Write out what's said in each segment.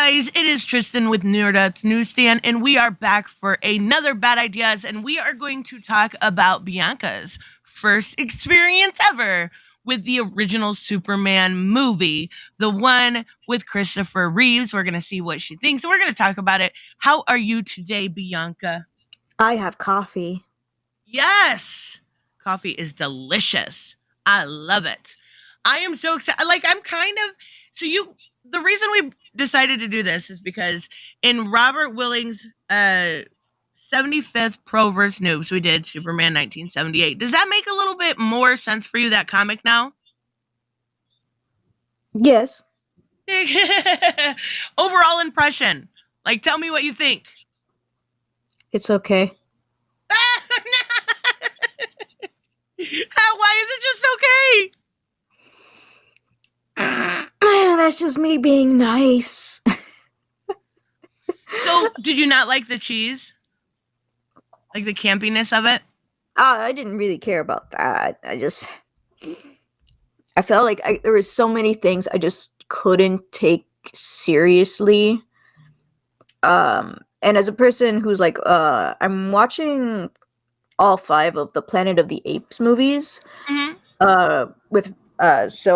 guys, it is Tristan with Nerdut's Newsstand, and we are back for another Bad Ideas, and we are going to talk about Bianca's first experience ever with the original Superman movie, the one with Christopher Reeves. We're going to see what she thinks, and we're going to talk about it. How are you today, Bianca? I have coffee. Yes! Coffee is delicious. I love it. I am so excited. The reason we decided to do this is because in Robert Willing's 75th Pro vs. Noobs, we did Superman 1978. Does that make a little bit more sense for you, that comic now? Yes. Overall impression. Like, tell me what you think. It's okay. Why is it just okay? That's just me being nice. So, did you not like the cheese? Like the campiness of it? I didn't really care about that. I felt like there were so many things I just couldn't take seriously. And as a person who's like, I'm watching all 5 of the Planet of the Apes movies, so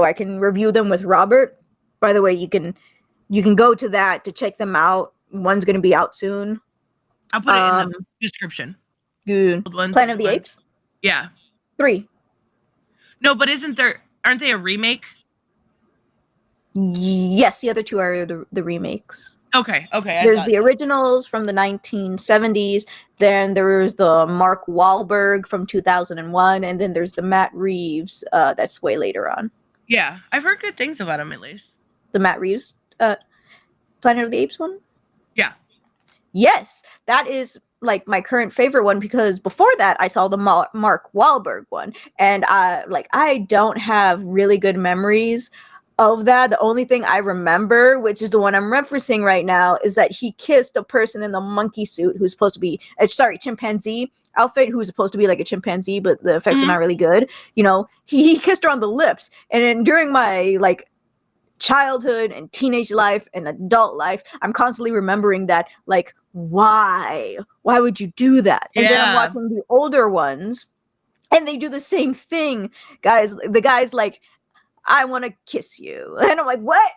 I can review them with Robert. By the way, you can go to that to check them out. One's going to be out soon. I'll put it in the description. Good. Planet of the Apes? Yeah. 3. No, but aren't they a remake? Yes, the other 2 are the remakes. Okay. There's the originals from the 1970s. Then there's the Mark Wahlberg from 2001, and then there's the Matt Reeves. That's way later on. Yeah, I've heard good things about him at least. The Matt Reeves, Planet of the Apes one. Yeah. Yes, that is like my current favorite one because before that I saw the Mark Wahlberg one, and I don't have really good memories of that. The only thing I remember, which is the one I'm referencing right now, is that he kissed a person in the monkey suit who's supposed to be chimpanzee outfit, who's supposed to be like a chimpanzee, but the effects are not really good. You know, he kissed her on the lips, and then during my childhood and teenage life and adult life, I'm constantly remembering that, like, why would you do that? And then I'm watching the older ones and they do the same thing. The guy's like, I want to kiss you. And I'm like, what?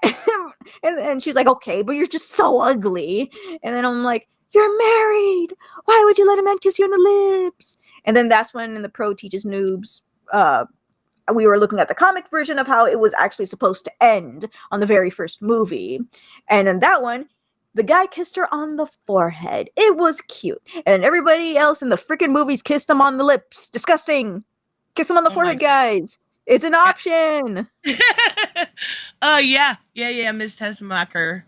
and she's like, okay, but you're just so ugly. And then I'm like, you're married. Why would you let a man kiss you on the lips? And then that's when in the Pro Teaches Noobs, we were looking at the comic version of how it was actually supposed to end on the very first movie. And in that one, the guy kissed her on the forehead. It was cute. And everybody else in the freaking movies kissed him on the lips. Disgusting. Kiss him on the forehead, guys. It's an option. Oh, yeah. Miss Tessmacher.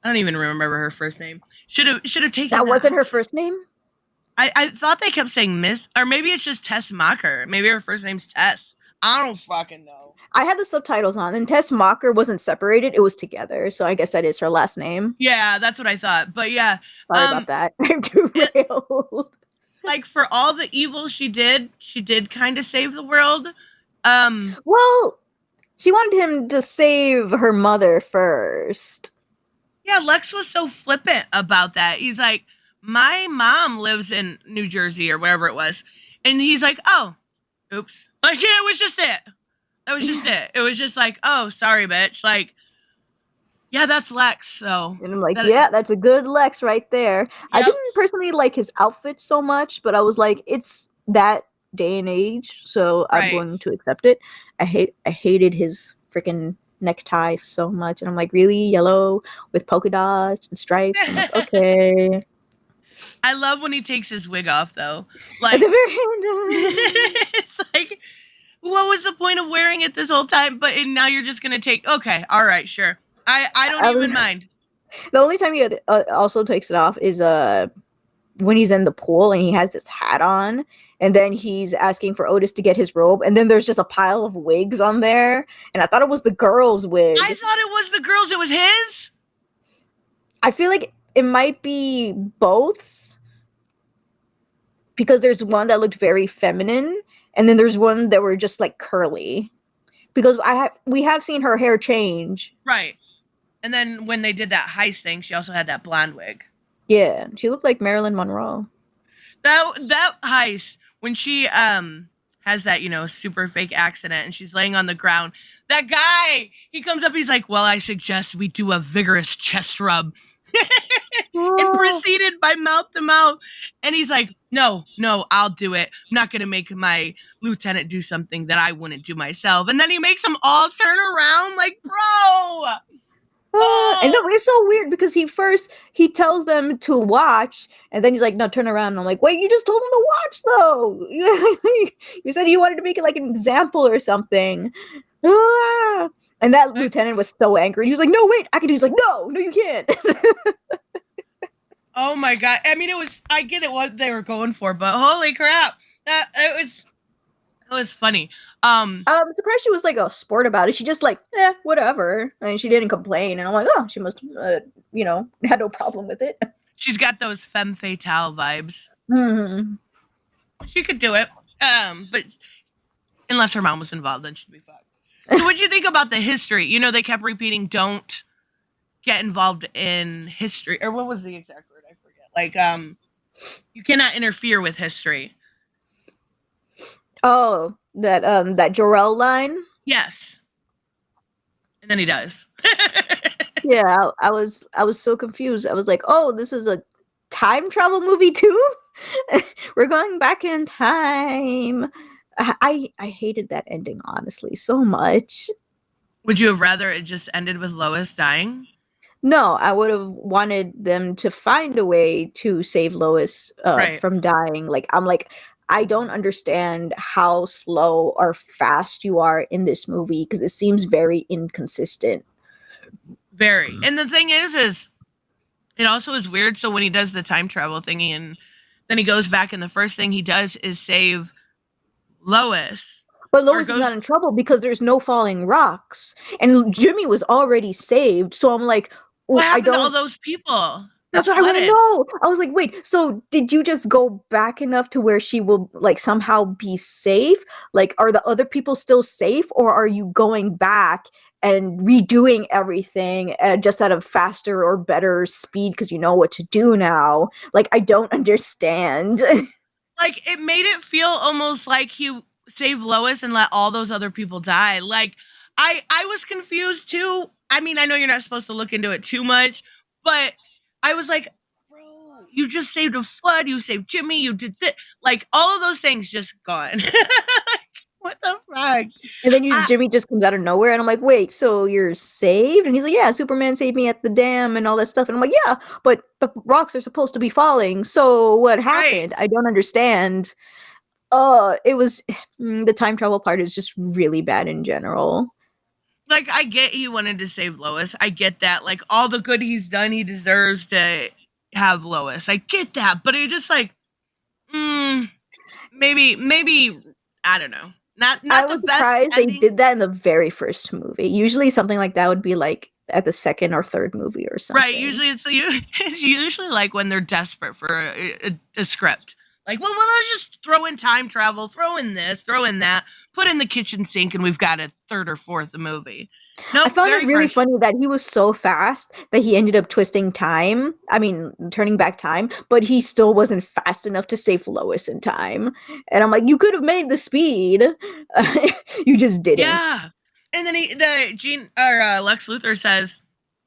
I don't even remember her first name. Should have taken that. Wasn't her first name? I thought they kept saying Miss, or maybe it's just Tessmacher. Maybe her first name's Tess. I don't fucking know. I had the subtitles on, and Tessmacher wasn't separated. It was together, so I guess that is her last name. Yeah, that's what I thought. But yeah. Sorry about that. I'm too old. Like, for all the evil she did kind of save the world. Well, she wanted him to save her mother first. Yeah, Lex was so flippant about that. He's like, my mom lives in New Jersey or wherever it was. And he's like, oh, oops. Like, yeah, it was just it. That was just it. It was just like, oh, sorry, bitch. Like, yeah, that's Lex. So, and I'm like, that's a good Lex right there. Yep. I didn't personally like his outfit so much, but I was like, it's that day and age, so I'm going to accept it. I hated his freaking necktie so much, and I'm like, really, yellow with polka dots and stripes? I'm like, okay. I love when he takes his wig off, though. Like, at the very end, it's like, what was the point of wearing it this whole time? But now you're just gonna take. Okay, all right, sure. I don't even mind. The only time he also takes it off is when he's in the pool and he has this hat on, and then he's asking for Otis to get his robe, and then there's just a pile of wigs on there, and I thought it was the girl's wig. I thought it was the girl's. It was his. I feel like it might be both's, because there's one that looked very feminine, and then there's one that were just like curly. Because we have seen her hair change. Right. And then when they did that heist thing, she also had that blonde wig. Yeah, she looked like Marilyn Monroe. That heist when she has that, super fake accident and she's laying on the ground. That guy, he comes up, he's like, "Well, I suggest we do a vigorous chest rub." And proceeded by mouth to mouth. And he's like, no, I'll do it. I'm not going to make my lieutenant do something that I wouldn't do myself. And then he makes them all turn around like, bro. And no, it's so weird because he tells them to watch, and then he's like, "No, turn around." And I'm like, "Wait, you just told them to watch, though. You said you wanted to make it like an example or something." And that lieutenant was so angry. He was like, "No, wait, I can do." He's like, "No, you can't." Oh my god! I mean, I get it what they were going for, but holy crap, it was funny. I'm surprised she was like a sport about it. She just like, whatever. I mean, she didn't complain, and I'm like, oh, she must, had no problem with it. She's got those femme fatale vibes. Mm-hmm. She could do it, but unless her mom was involved, then she'd be fucked. So, what'd you think about the history? They kept repeating, "Don't get involved in history," or what was the exact word? I forget. Like, you cannot interfere with history. Oh, that Jor-El line? Yes. And then he does. Yeah, I was so confused. I was like, oh, this is a time travel movie too? We're going back in time. I hated that ending, honestly, so much. Would you have rather it just ended with Lois dying? No, I would have wanted them to find a way to save Lois from dying. Like, I'm like, I don't understand how slow or fast you are in this movie because it seems very inconsistent. Very. And the thing is it also is weird. So when he does the time travel thingy and then he goes back and the first thing he does is save Lois. But Lois is not in trouble because there's no falling rocks. And Jimmy was already saved. So I'm like, what happened to all those people? That's what I want to know. I was like, wait, so did you just go back enough to where she will like somehow be safe? Like, are the other people still safe, or are you going back and redoing everything just at a faster or better speed because you know what to do now? Like, I don't understand. Like, it made it feel almost like he saved Lois and let all those other people die. Like, I was confused too. I mean, I know you're not supposed to look into it too much, but I was like, bro, you just saved a flood, you saved Jimmy, you did this. Like, all of those things just gone. What the fuck? And then Jimmy just comes out of nowhere, and I'm like, wait, so you're saved? And he's like, yeah, Superman saved me at the dam and all that stuff. And I'm like, yeah, but the rocks are supposed to be falling, so what happened? Right. I don't understand. It was, the time travel part is just really bad in general. Like, I get he wanted to save Lois. I get that. Like, all the good he's done, he deserves to have Lois. I get that. But it just like, maybe, I don't know. Not I the was best surprised ending. They did that in the very first movie. Usually something like that would be like at the second or third movie or something. Right. Usually it's usually like when they're desperate for a script. Like, well, let's just throw in time travel, throw in this, throw in that, put in the kitchen sink, and we've got a third or fourth movie. Nope, I found it really funny that he was so fast that he ended up twisting time. I mean, turning back time, but he still wasn't fast enough to save Lois in time. And I'm like, you could have made the speed. You just didn't. Yeah. And then Lex Luthor says,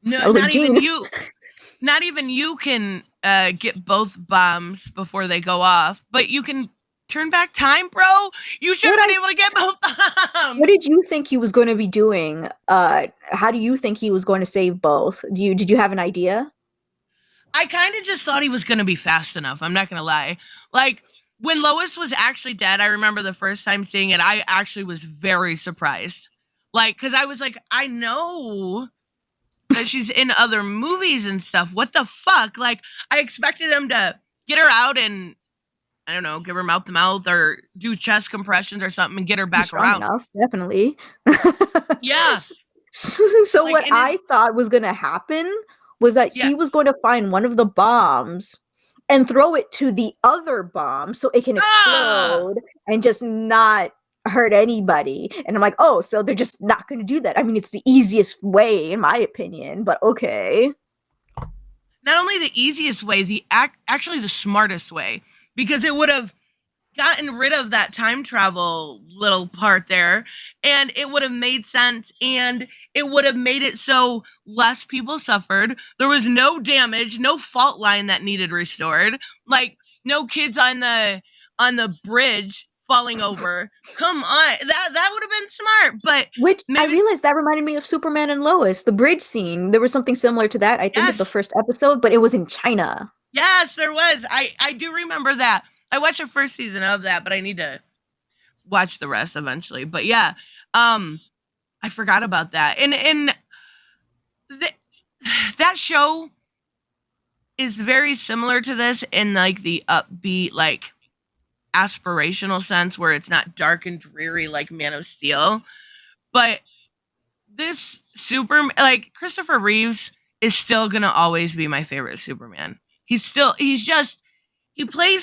no, not even you can get both bombs before they go off, but you can turn back time, bro. You should have been able to get both bombs. What did you think he was going to be doing? How do you think he was going to save both? Did you have an idea? I kind of just thought he was going to be fast enough. I'm not going to lie. Like, when Lois was actually dead, I remember the first time seeing it, I actually was very surprised. Like, because I was like, I know that she's in other movies and stuff. What the fuck? Like, I expected him to get her out and, I don't know, give her mouth to mouth or do chest compressions or something and get her back around. Enough, definitely. Yeah. So like, what I thought was going to happen was that he was going to find one of the bombs and throw it to the other bomb so it can explode and just not hurt anybody. And I'm like, oh, so they're just not going to do that. I mean, it's the easiest way, in my opinion, but okay. Not only the easiest way, actually the smartest way, because it would have gotten rid of that time travel little part there, and it would have made sense, and it would have made it so less people suffered. There was no damage, no fault line that needed restored, like no kids on the bridge falling over. Come on, that would have been smart. But which maybe, I realized that reminded me of Superman and Lois, the bridge scene. There was something similar to that, I think, in the first episode, but it was in China. Yes, there was. I do remember that. I watched the first season of that, but I need to watch the rest eventually. But yeah, I forgot about that. And that show is very similar to this in like the upbeat, like aspirational sense, where it's not dark and dreary like Man of Steel. But this like Christopher Reeves is still gonna always be my favorite Superman. He plays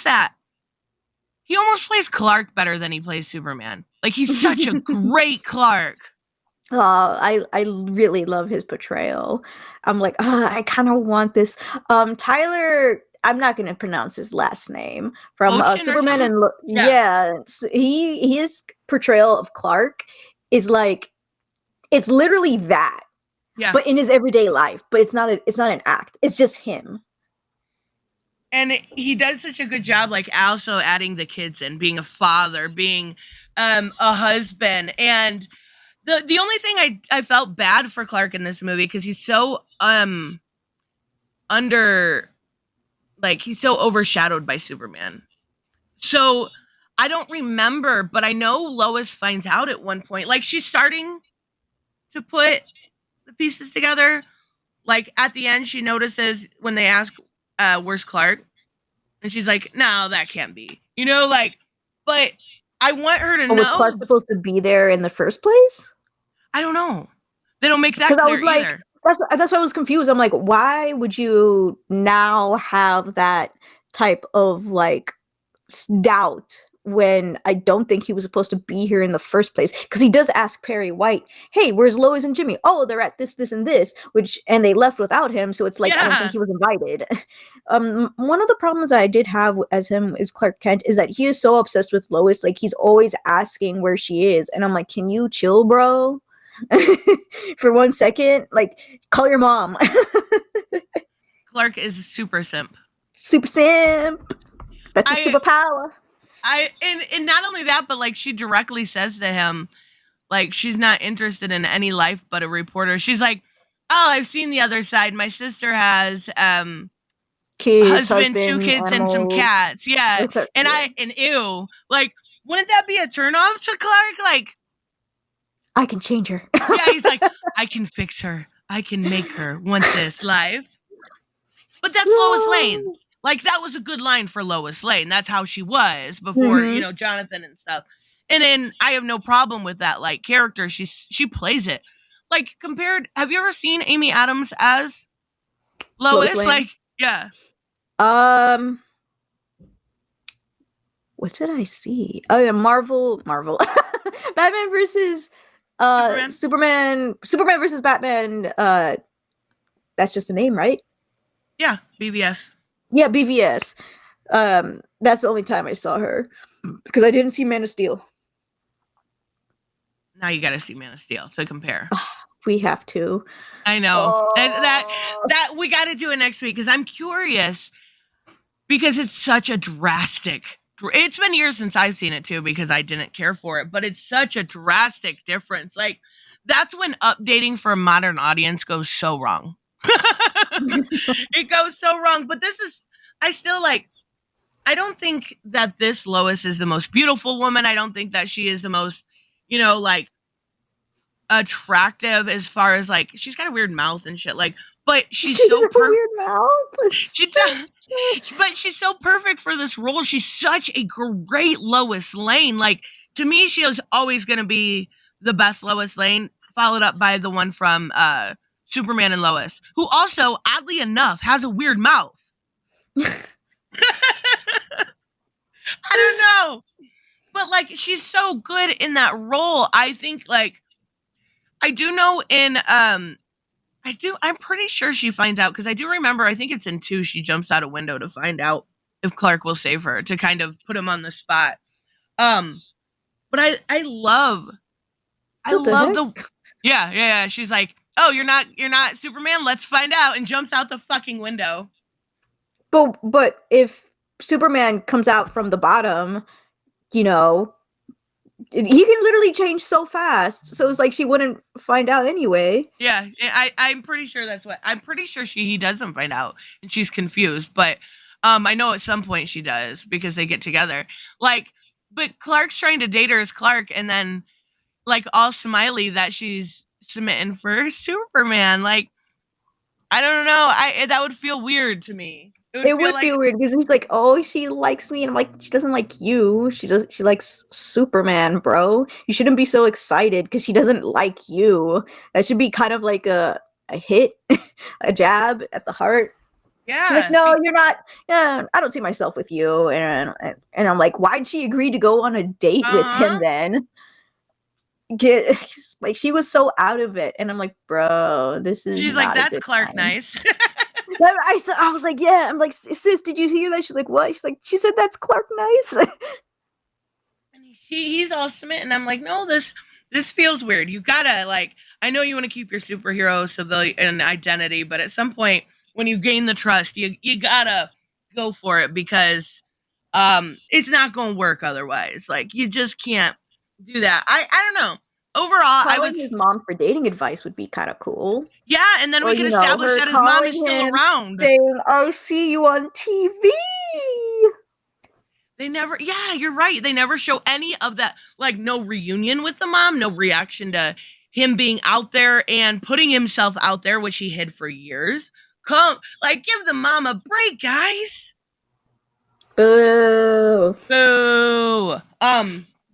that. He almost plays Clark better than he plays Superman. Like, he's such a great Clark. Oh, I really love his portrayal. I'm like, I kind of want this. Tyler, I'm not going to pronounce his last name, from Superman and his portrayal of Clark is like, it's literally that. Yeah. But in his everyday life, but it's not an act. It's just him. And he does such a good job, like also adding the kids in, being a father, being a husband. And the only thing I felt bad for Clark in this movie, because he's so he's so overshadowed by Superman. So I don't remember, but I know Lois finds out at one point. Like, she's starting to put the pieces together. Like, at the end, she notices when they ask, where's Clark? And she's like, no, that can't be. You know, like, but I want her to know. Was Clark supposed to be there in the first place? I don't know. They don't make that clear either. That's why I was confused. I'm like, why would you now have that type of, like, doubt when I don't think he was supposed to be here in the first place? Because he does ask Perry White, hey, where's Lois and Jimmy? Oh, they're at this, and this, and they left without him, so it's like, I don't think he was invited. One of the problems I did have as him is Clark Kent is that he is so obsessed with Lois. Like, he's always asking where she is, and I'm like, can you chill, bro? For 1 second, like, call your mom. Clark is a super simp. Super simp. That's his superpower. And not only that, but like, she directly says to him, like, she's not interested in any life but a reporter. She's like, oh, I've seen the other side. My sister has kids, husband, 2 kids, animals, and some cats. Yeah. And ew. Like, wouldn't that be a turnoff to Clark? Like, I can change her. Yeah, he's like, I can fix her. I can make her want this life. But that's Lois Lane. Like, that was a good line for Lois Lane. That's how she was before, Jonathan and stuff. And then I have no problem with that, like, character. She plays it. Like, have you ever seen Amy Adams as Lois? Like, yeah. What did I see? Oh yeah, Marvel. Batman versus Superman versus Batman. That's just a name, right? Yeah, BVS. Yeah, BVS. That's the only time I saw her, because I didn't see Man of Steel. Now you got to see Man of Steel to compare. We have to. I know. And that we got to do it next week, because I'm curious, because it's such a drastic. It's been years since I've seen it too, because I didn't care for it, but it's such a drastic difference. Like, that's when updating for a modern audience goes so wrong. It goes so wrong. But I don't think that this Lois is the most beautiful woman. I don't think that she is the most, like, attractive, as far as, like, she's got a weird mouth and shit. Like, but she's so weird mouth. She does. But she's so perfect for this role. She's such a great Lois Lane. Like, to me, she is always going to be the best Lois Lane, followed up by the one from Superman and Lois, who also, oddly enough, has a weird mouth. I don't know. but like she's so good in that role. I think like I do know in I'm pretty sure she finds out because I do remember I think it's in 2 she jumps out a window to find out if Clark will save her to kind of put him on the spot. Um but I What the love heck? the yeah. She's like, "Oh, you're not Superman. Let's find out," and jumps out the fucking window. But if Superman comes out from the bottom, you know, he can literally change so fast. So it's like she wouldn't find out anyway. Yeah, I'm pretty sure that's what I'm pretty sure he doesn't find out and she's confused, but I know at some point she does because they get together. Like, but Clark's trying to date her as Clark, and then like all smiley that she's smitten for Superman. Like, I don't know. That would feel weird to me. It would feel weird because he's like, "Oh, she likes me," and I'm like, "She doesn't like you. She likes Superman, bro. You shouldn't be so excited because she doesn't like you. That should be kind of like a hit, a jab at the heart." Yeah. She's like, "No, you're not. Yeah, I don't see myself with you." And I'm like, "Why'd she agree to go on a date with him then?" Like she was so out of it, and I'm like, "Bro, this is." She's like, "That's Clark nice." I was like, yeah. I'm like, sis, did you hear that? She's like, what? She's like, she said that's Clark nice. And he's all smitten. I'm like, no, this feels weird. You gotta like, I know you want to keep your superhero civilian identity, but at some point when you gain the trust, you gotta go for it because it's not gonna work otherwise. Like you just can't do that. I don't know. Overall, I would his mom for dating advice would be kind of cool. Yeah, and then we can establish that his mom is still around. Saying, "I'll see you on TV." They never, yeah, you're right. They never show any of that, like no reunion with the mom, no reaction to him being out there and putting himself out there, which he hid for years. Come, like, give the mom a break, guys. Boo. Boo.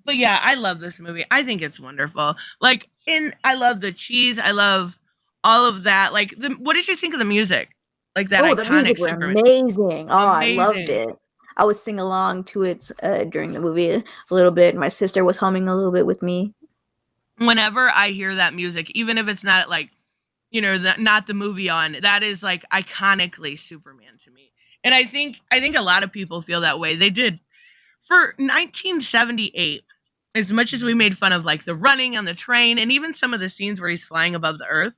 But yeah, I love this movie. I think it's wonderful. Like, I love the cheese. I love all of that. Like, what did you think of the music? Like that iconic the music was Superman. amazing. Oh, I loved it. I was sing along to it during the movie a little bit. My sister was humming a little bit with me. Whenever I hear that music, even if it's not like, you know, not the movie on, that is like iconically Superman to me. And I think a lot of people feel that way. They did. For 1978, as much as we made fun of like the running on the train and even some of the scenes where he's flying above the earth,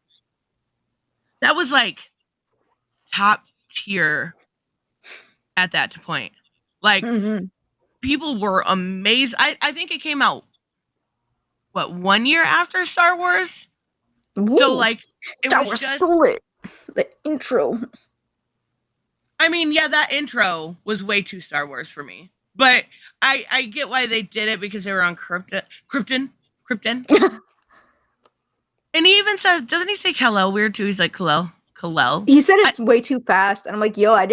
that was like top tier at that point. Like people were amazed. I think it came out 1 year after Star Wars. Ooh, so like Star Wars stole it. The intro. I mean, yeah, that intro was way too Star Wars for me. But I get why they did it because they were on Krypton. And he even says, doesn't he say Kal-El weird too? He's like Kal-El. He said it's way too fast. And I'm like, yo, I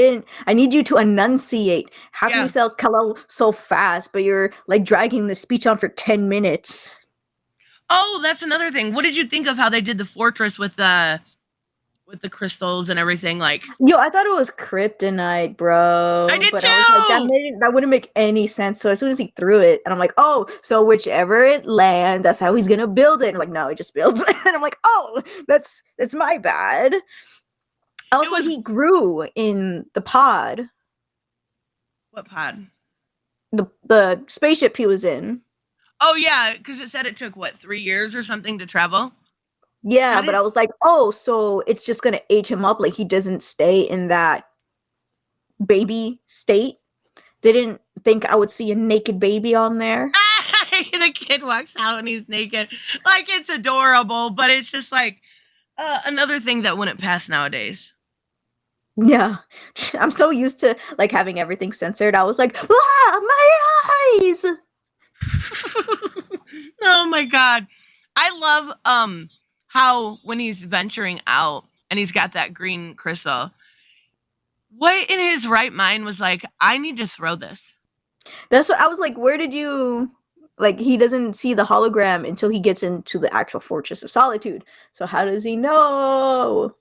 need you to enunciate. How can you say Kal-El so fast, but you're like dragging the speech on for 10 minutes? Oh, that's another thing. What did you think of how they did the fortress with the crystals and everything? Like, yo, I thought it was kryptonite, bro. I did but too. I was like, that wouldn't make any sense. So as soon as he threw it, and I'm like, oh, so whichever it lands, that's how he's gonna build it. And I'm like, no, he just builds it. And I'm like, oh, that's my bad. Also, he grew in the pod. What pod? The spaceship he was in. Oh yeah, because it said it took 3 years or something to travel. Yeah, but I was like, oh, so it's just gonna age him up. Like he doesn't stay in that baby state. Didn't think I would see a naked baby on there. The kid walks out and he's naked. Like it's adorable, but it's just like another thing that wouldn't pass nowadays. Yeah, I'm so used to like having everything censored. I was like, ah, my eyes. Oh my god, I love how when he's venturing out and he's got that green crystal, what in his right mind was like, I need to throw this. That's what I was like. Where did you like? He doesn't see the hologram until he gets into the actual Fortress of Solitude. So how does he know?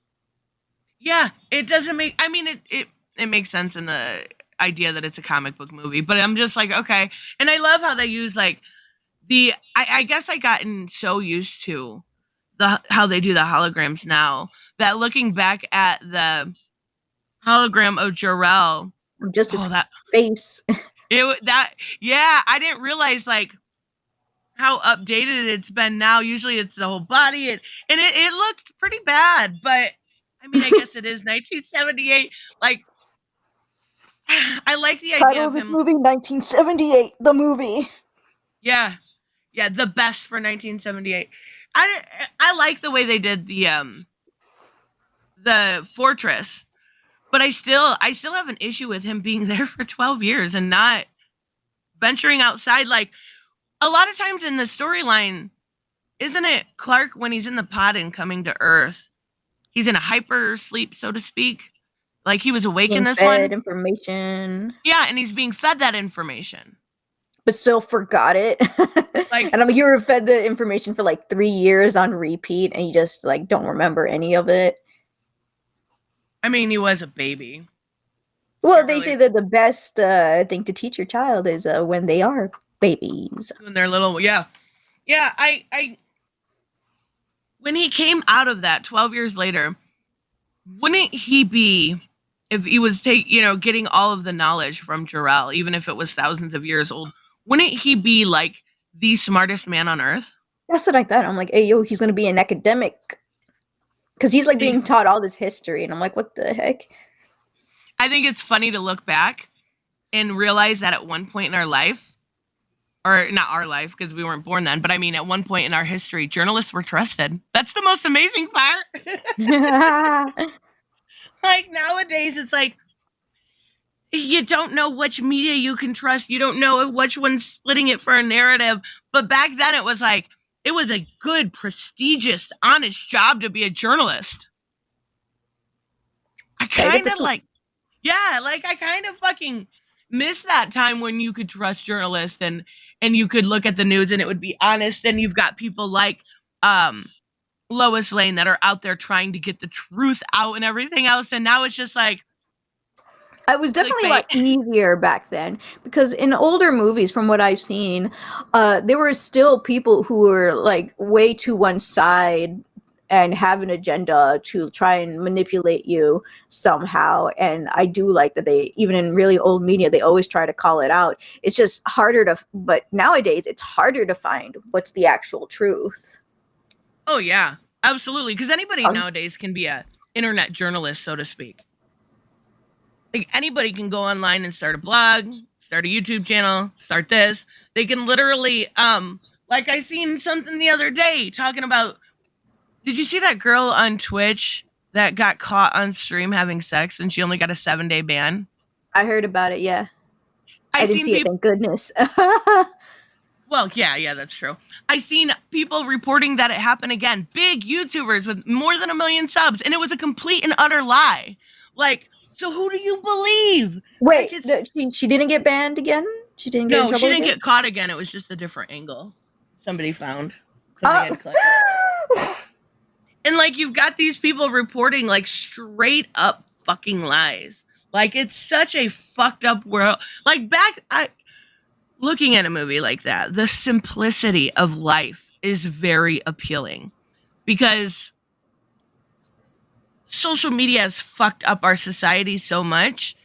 Yeah, it doesn't make. I mean, it makes sense in the idea that it's a comic book movie, but I'm just like, okay. And I love how they use like I guess I gotten so used to how they do the holograms now that looking back at the hologram of Jor-El, Just his oh that face. I didn't realize like how updated it's been now. Usually it's the whole body and it looked pretty bad, but I mean I guess it is 1978. Like I like the idea Title of this movie, 1978, the movie. Yeah, the best for 1978. I like the way they did the fortress, but I still have an issue with him being there for 12 years and not venturing outside. Like a lot of times in the storyline, isn't it Clark when he's in the pod and coming to Earth? He's in a hyper sleep, so to speak. Like he was awake in this one. Information. Yeah, and he's being fed that information. But still forgot it. Like, and I mean, you were fed the information for like 3 years on repeat, and you just like don't remember any of it. I mean, he was a baby. Well, they say that the best thing to teach your child is when they are babies. When they're little, yeah. I when he came out of that 12 years later, wouldn't he be, if he was getting all of the knowledge from Jor-El, even if it was thousands of years old, wouldn't he be like the smartest man on Earth? That's what I thought. I'm like, hey, yo, he's gonna be an academic. Because he's like being taught all this history, and I'm like, what the heck? I think it's funny to look back and realize that at one point in our life, or not our life because we weren't born then, but I mean at one point in our history, journalists were trusted. That's the most amazing part. Like nowadays, it's like, you don't know which media you can trust. You don't know which one's splitting it for a narrative. But back then it was like, it was a good, prestigious, honest job to be a journalist. I kind of like, I kind of fucking miss that time when you could trust journalists and you could look at the news and it would be honest. And you've got people like Lois Lane that are out there trying to get the truth out and everything else. And now it's just like, it was definitely a lot easier back then because in older movies, from what I've seen, there were still people who were like way to one side and have an agenda to try and manipulate you somehow. And I do like that they, even in really old media, they always try to call it out. It's just harder but nowadays it's harder to find what's the actual truth. Oh yeah, absolutely. Because anybody nowadays can be an internet journalist, so to speak. Like anybody can go online and start a blog, start a YouTube channel, start this. They can literally, like I seen something the other day talking about, did you see that girl on Twitch that got caught on stream having sex and she only got a 7-day ban? I heard about it, yeah. I didn't see it, thank goodness. Well, yeah, that's true. I seen people reporting that it happened again. Big YouTubers with more than 1 million subs, and it was a complete and utter lie. Like, so who do you believe? Wait, she didn't get banned again? She didn't get in trouble she didn't again? get caught again. It was just a different angle. Somebody found. Somebody had clicked. And like you've got these people reporting like straight up fucking lies. Like it's such a fucked up world. Like looking at a movie like that, the simplicity of life is very appealing because social media has fucked up our society so much.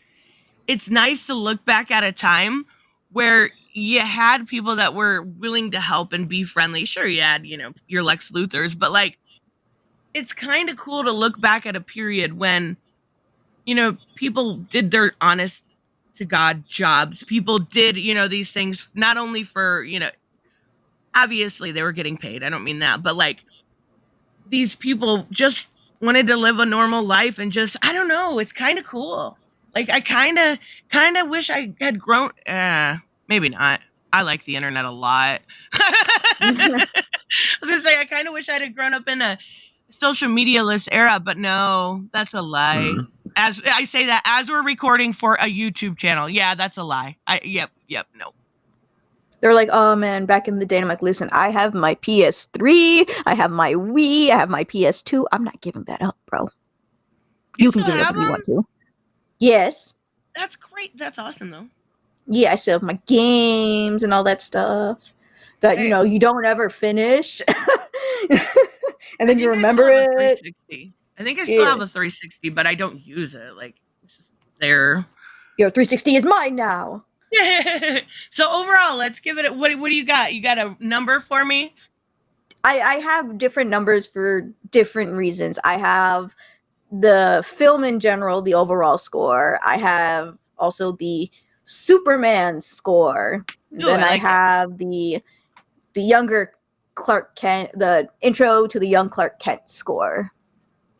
It's nice to look back at a time where you had people that were willing to help and be friendly. Sure, you had, your Lex Luthors, but like, it's kind of cool to look back at a period when, people did their honest to God jobs. People did, these things not only for, obviously they were getting paid. I don't mean that, but like these people just wanted to live a normal life and just, I don't know, it's kind of cool. Like I kind of wish I had grown, maybe not. I like the internet a lot. I was gonna say, I kind of wish I had grown up in a social media-less era, but no, that's a lie. As I say that as we're recording for a YouTube channel. Yeah, that's a lie. Yep, no. They're like, oh man, back in the day, I'm like, listen, I have my PS3, I have my Wii, I have my PS2. I'm not giving that up, bro. You can give it whatever you want to. Yes. That's great. That's awesome, though. Yeah, I still have my games and all that stuff that Hey, you don't ever finish, and I then you think I still remember have a it. 360. I think I still Yeah, have a 360, but I don't use it. Like, it's just there. 360 is mine now. So overall, let's give it. What do you got? You got a number for me? I have different numbers for different reasons. I have the film in general, the overall score. I have also the Superman score. Ooh, Then I I like it. have the younger Clark Kent, the intro to the young Clark Kent score.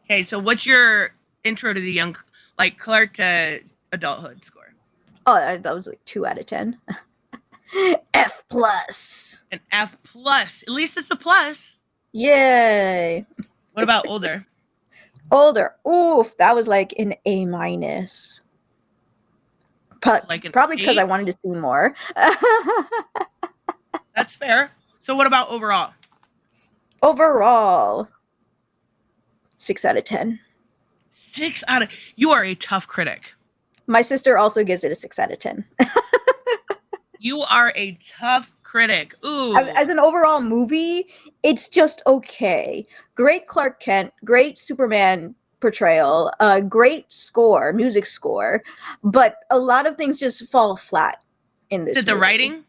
Okay, so what's your intro to the young, like Clark to adulthood score? Oh, that was like 2 out of 10. F plus. An F plus. At least it's a plus. Yay. What about older? Older. Oof, that was like an A minus. Like an Probably because I 8? wanted to see more. That's fair. So what about overall? Overall, 6 out of 10. 6 out of. You are a tough critic. My sister also gives it a 6 out of 10. You are a tough critic. Ooh. As an overall movie, it's just okay. Great Clark Kent, great Superman portrayal, great score, music score, but a lot of things just fall flat in this Is it the movie. writing?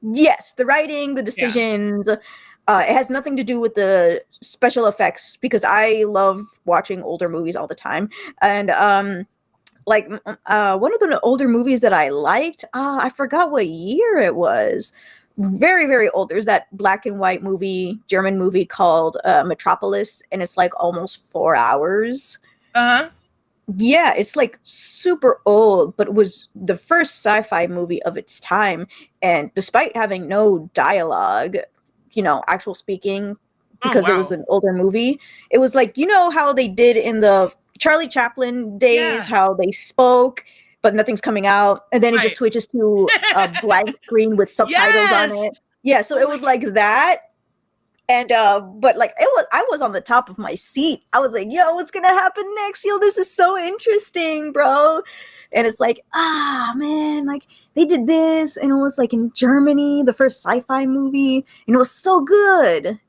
Yes, the writing, the decisions. It has nothing to do with the special effects because I love watching older movies all the time. And one of the older movies that I liked, I forgot what year it was. Very, very old. There's that black and white movie, German movie called Metropolis, and it's like almost 4 hours. Uh-huh. Yeah, it's like super old, but it was the first sci-fi movie of its time. And despite having no dialogue, actual speaking, Oh, because it was wow. an older movie, it was like, how they did in the Charlie Chaplin days, Yeah. how they spoke, but nothing's coming out. And then it just Right. switches to a blank screen with subtitles on Yes. it. Yeah, so Oh it my was like that. And but like I was on the top of my seat. I was like, yo, what's gonna happen next? Yo, this is so interesting, bro. And it's like, man, like they did this, and it was like in Germany, the first sci-fi movie, and it was so good.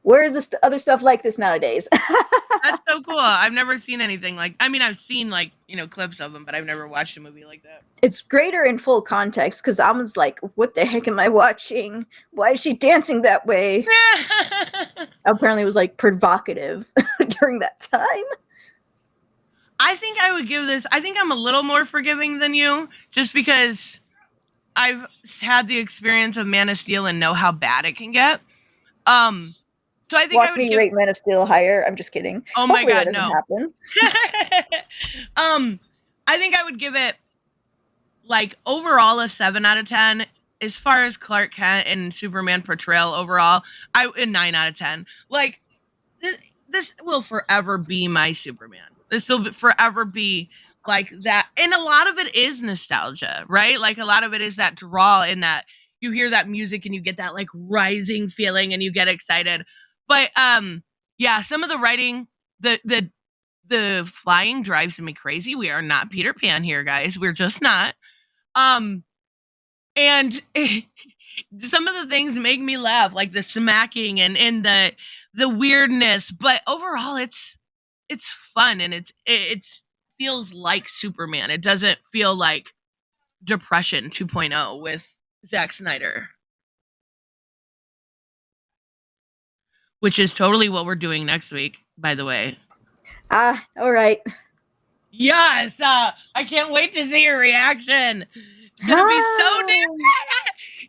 Where is this other stuff like this nowadays? That's so cool. I've never seen anything like. I mean, I've seen like clips of them, but I've never watched a movie like that. It's greater in full context because I was like, what the heck am I watching? Why is she dancing that way? Apparently, it was like provocative during that time. I think I would give this. I think I'm a little more forgiving than you, just because I've had the experience of Man of Steel and know how bad it can get. So I think I Watch would me give. rate Man of Steel higher. I'm just kidding. Oh my Hopefully that god, doesn't no. happen. I think I would give it like overall a 7 out of 10. As far as Clark Kent and Superman portrayal overall, a 9 out of 10. Like this will forever be my Superman. This will forever be like that, and a lot of it is nostalgia, right? Like a lot of it is that draw in that you hear that music and you get that like rising feeling and you get excited. But yeah, some of the writing, the flying drives me crazy. We are not Peter Pan here, guys. We're just not. And some of the things make me laugh, like the smacking and the weirdness. But overall, it's fun and it's feels like Superman. It doesn't feel like Depression 2.0 with Zack Snyder, which is totally what we're doing next week, by the way. All right. Yes, I can't wait to see your reaction. It's gonna be so damn.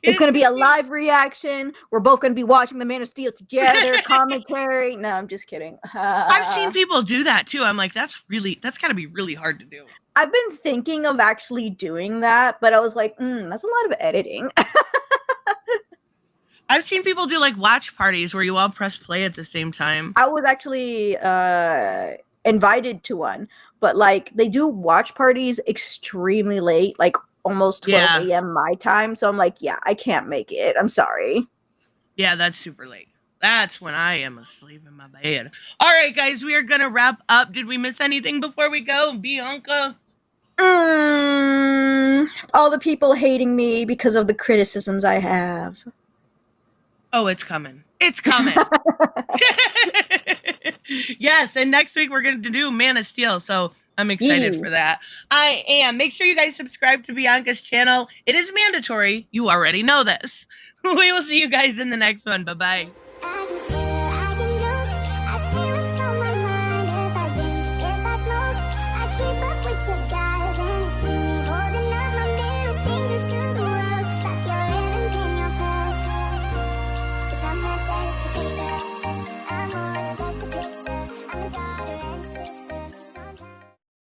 It's going to be a live reaction. We're both going to be watching the Man of Steel together, commentary. No, I'm just kidding. I've seen people do that too. I'm like, that's got to be really hard to do. I've been thinking of actually doing that, but I was like, that's a lot of editing. I've seen people do like watch parties where you all press play at the same time. I was actually invited to one, but like they do watch parties extremely late, like almost 12 a.m. my time. So I'm like, yeah, I can't make it. I'm sorry. Yeah, that's super late. That's when I am asleep in my bed. All right, guys, we are going to wrap up. Did we miss anything before we go, Bianca? All the people hating me because of the criticisms I have. Oh, it's coming. It's coming. Yes, and next week we're going to do Man of Steel, so I'm excited for that. I am. Make sure you guys subscribe to Bianca's channel. It is mandatory. You already know this. We will see you guys in the next one. Bye-bye.